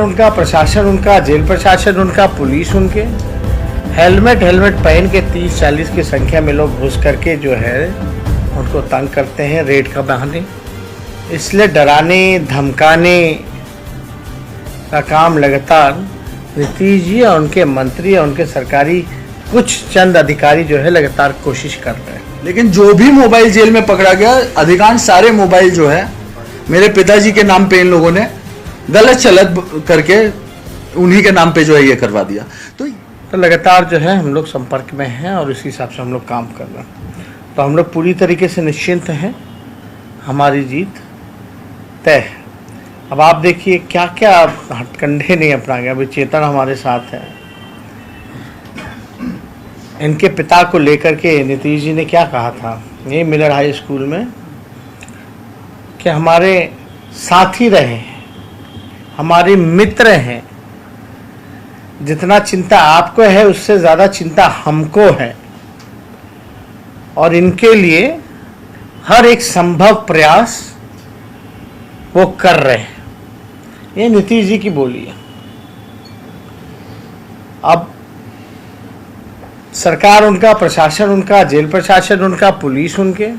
सरकार उनका, प्रशासन उनका, जेल प्रशासन उनका, पुलिस उनके, हेलमेट पहन के 30-40 की संख्या में लोग घुस करके जो है उनको तंग करते हैं रेड का बहाने। इसलिए डराने धमकाने का काम लगातार नीतीश जी और उनके मंत्री और उनके सरकारी कुछ चंद अधिकारी जो है लगातार कोशिश कर रहे हैं। लेकिन जो भी मोबाइल जेल में पकड़ा गया, अधिकांश सारे मोबाइल जो है मेरे पिताजी के नाम पे इन लोगों ने गलत चलत करके उन्हीं के नाम पे जो है ये करवा दिया। तो लगातार जो है हम लोग संपर्क में हैं और इसी हिसाब से हम लोग काम कर रहे हैं। तो हम लोग पूरी तरीके से निश्चिंत हैं, हमारी जीत तय है। अब आप देखिए क्या क्या हथकंडे नहीं अपना गया। अभी चेतन हमारे साथ है, इनके पिता को लेकर के नीतीश जी ने क्या कहा था ये मिलर हाई स्कूल में कि हमारे साथी रहे, हमारे मित्र हैं, जितना चिंता आपको है उससे ज़्यादा चिंता हमको है और इनके लिए हर एक संभव प्रयास वो कर रहे हैं। ये नीतीश जी की बोली है। अब सरकार उनका, प्रशासन उनका, जेल प्रशासन उनका, पुलिस उनके,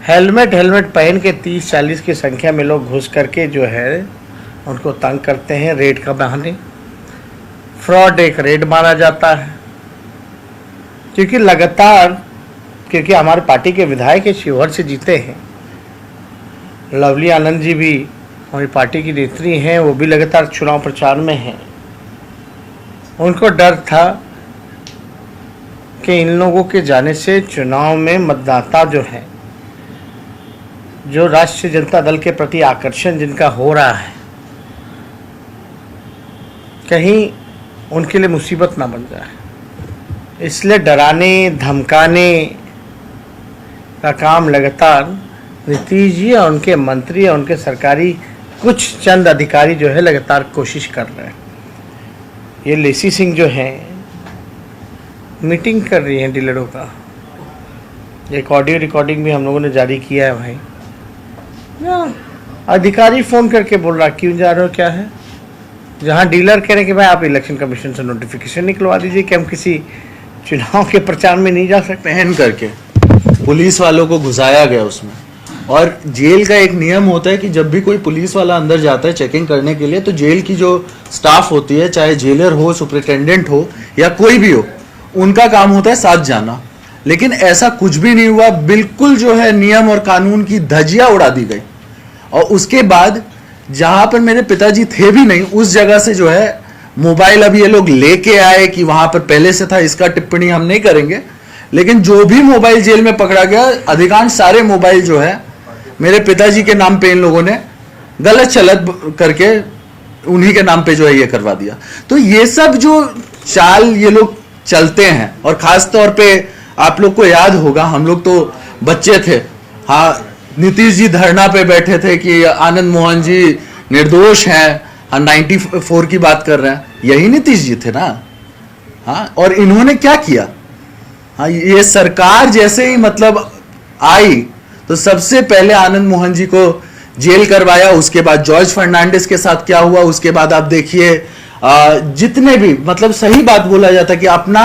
हेलमेट पहन के 30-40 की संख्या में लोग घुस करके जो है उनको तंग करते हैं रेड का बहाने। फ्रॉड एक रेड माना जाता है क्योंकि लगातार, क्योंकि हमारे पार्टी के विधायक शिवहर से जीते हैं, लवली आनंद जी भी हमारी पार्टी की नेत्री हैं, वो भी लगातार चुनाव प्रचार में हैं। उनको डर था कि इन लोगों के जाने से चुनाव में मतदाता जो है, जो राष्ट्रीय जनता दल के प्रति आकर्षण जिनका हो रहा है, कहीं उनके लिए मुसीबत ना बन जाए। इसलिए डराने धमकाने का काम लगातार नीतीश जी और उनके मंत्री और उनके सरकारी कुछ चंद अधिकारी जो है लगातार कोशिश कर रहे हैं। ये लेसी सिंह जो हैं मीटिंग कर रही हैं डीलरों का, एक ऑडियो रिकॉर्डिंग भी हम लोगों ने जारी किया है। भाई अधिकारी फ़ोन करके बोल रहा क्यों जा रहे हो, क्या है, जहाँ डीलर कह रहे हैं कि भाई आप इलेक्शन कमीशन से नोटिफिकेशन निकलवा दीजिए कि हम किसी चुनाव के प्रचार में नहीं जा सकते। पहन करके पुलिस वालों को घुसाया गया उसमें। और जेल का एक नियम होता है कि जब भी कोई पुलिस वाला अंदर जाता है चेकिंग करने के लिए, तो जेल की जो स्टाफ होती है, चाहे जेलर हो, सुपरिटेंडेंट हो या कोई भी हो, उनका काम होता है साथ जाना। लेकिन ऐसा कुछ भी नहीं हुआ, बिल्कुल जो है नियम और कानून की धज्जियां उड़ा दी गई। और उसके बाद जहां पर मेरे पिताजी थे भी नहीं, उस जगह से जो है मोबाइल अब ये लोग लेके आए कि वहां पर पहले से था, इसका टिप्पणी हम नहीं करेंगे। लेकिन जो भी मोबाइल जेल में पकड़ा गया, अधिकांश सारे मोबाइल जो है मेरे पिताजी के नाम पे इन लोगों ने गलत चलत करके उन्हीं के नाम पे जो है ये करवा दिया। तो ये सब जो चाल ये लोग चलते हैं, और खास तौर पे आप लोग को याद होगा, हम लोग तो बच्चे थे, हाँ, नीतीश जी धरना पे बैठे थे कि आनंद मोहन जी निर्दोष हैं, हाँ 94 की बात कर रहे हैं, यही नीतीश जी थे ना। हाँ, और इन्होंने क्या किया, हाँ, ये सरकार जैसे ही मतलब आई तो सबसे पहले आनंद मोहन जी को जेल करवाया। उसके बाद जॉर्ज फर्नांडिस के साथ क्या हुआ, उसके बाद आप देखिए जितने भी, मतलब सही बात बोला जाता है कि अपना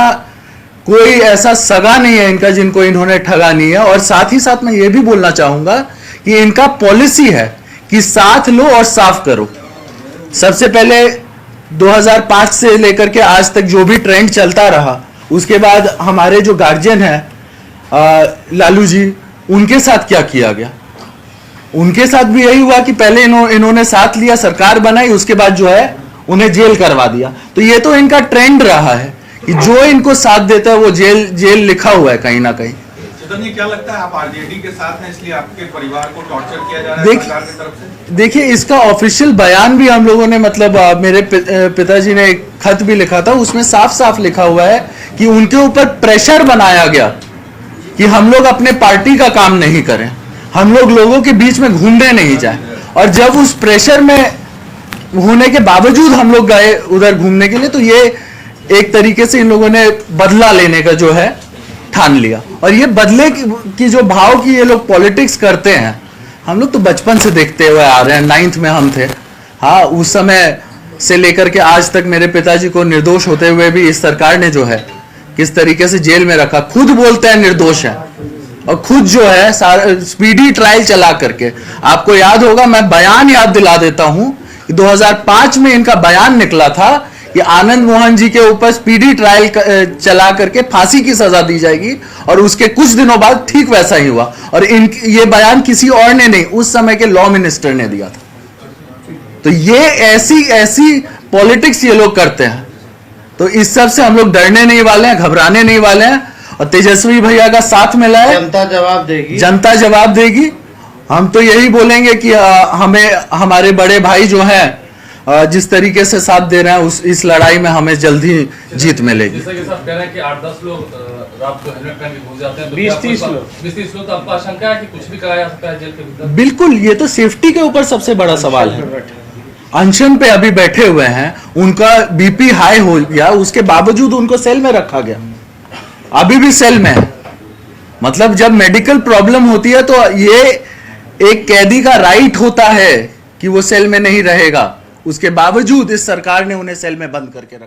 कोई ऐसा सगा नहीं है इनका जिनको इन्होंने ठगा नहीं है। और साथ ही साथ मैं ये भी बोलना चाहूंगा कि इनका पॉलिसी है कि साथ लो और साफ करो। सबसे पहले 2005 से लेकर के आज तक जो भी ट्रेंड चलता रहा, उसके बाद हमारे जो गार्जियन है लालू जी, उनके साथ क्या किया गया, उनके साथ भी यही हुआ कि पहले इन्होंने साथ लिया, सरकार बनाई, उसके बाद जो है उन्हें जेल करवा दिया। तो ये तो इनका ट्रेंड रहा है कि जो इनको साथ देता है वो जेल लिखा हुआ है कहीं ना कहीं। चेतन जी, क्या लगता है आप आरजेडी के साथ हैं इसलिए आपके परिवार को टॉर्चर किया जा रहा है सरकार की तरफ से? देखिए, इसका ऑफिशियल बयान भी हम लोगों ने, मतलब मेरे पिताजी ने एक खत भी लिखा था, उसमें साफ साफ लिखा हुआ है कि उनके ऊपर प्रेशर बनाया गया कि हम लोग अपने पार्टी का काम नहीं करें, हम लोग लोगों के बीच में घूमने नहीं जाए। और जब उस प्रेशर में होने के बावजूद हम लोग गए उधर घूमने के लिए, तो ये एक तरीके से इन लोगों ने बदला लेने का जो है ठान लिया। और ये बदले की जो भाव की ये लोग पॉलिटिक्स करते हैं, हम लोग तो बचपन से देखते हुए आ रहे हैं, 9th में हम थे, हाँ, उस समय से लेकर के आज तक मेरे पिताजी को निर्दोष होते हुए भी इस सरकार ने जो है किस तरीके से जेल में रखा, खुद बोलते हैं निर्दोष है और खुद जो है स्पीडी ट्रायल चला करके, आपको याद होगा, मैं बयान याद दिला देता हूं कि 2005 में इनका बयान निकला था कि आनंद मोहन जी के ऊपर स्पीडी ट्रायल चला करके फांसी की सजा दी जाएगी और उसके कुछ दिनों बाद ठीक वैसा ही हुआ। और ये बयान किसी और ने नहीं, उस समय के लॉ मिनिस्टर ने दिया था। तो ये ऐसी पॉलिटिक्स ये लोग करते हैं, तो इस सब से हम लोग डरने नहीं वाले हैं, घबराने नहीं वाले हैं। और तेजस्वी भैया का साथ मिला है, जनता जवाब देगी, जनता जवाब देगी। हम तो यही बोलेंगे कि हमें हमारे बड़े भाई जो हैं जिस तरीके से साथ दे रहे हैं इस लड़ाई में हमें जल्द ही जीत मिलेगी। जैसा कि साहब कह रहे हैं कि 8-10 लोग रात को हेलमेट पहन के घूम जाते हैं, तो 20-30 लोग, 20-30 लोग, तो आपको आशंका है कि कुछ भी कराया जा सकता है जेल के भीतर? बिल्कुल, ये तो सेफ्टी के ऊपर सबसे बड़ा सवाल है। अनशन पे अभी बैठे हुए हैं, उनका बीपी हाई हो गया, उसके बावजूद उनको सेल में रखा गया, अभी भी सेल में है। मतलब जब मेडिकल प्रॉब्लम होती है तो ये एक कैदी का राइट होता है कि वो सेल में नहीं रहेगा, उसके बावजूद इस सरकार ने उन्हें सेल में बंद करके रखा।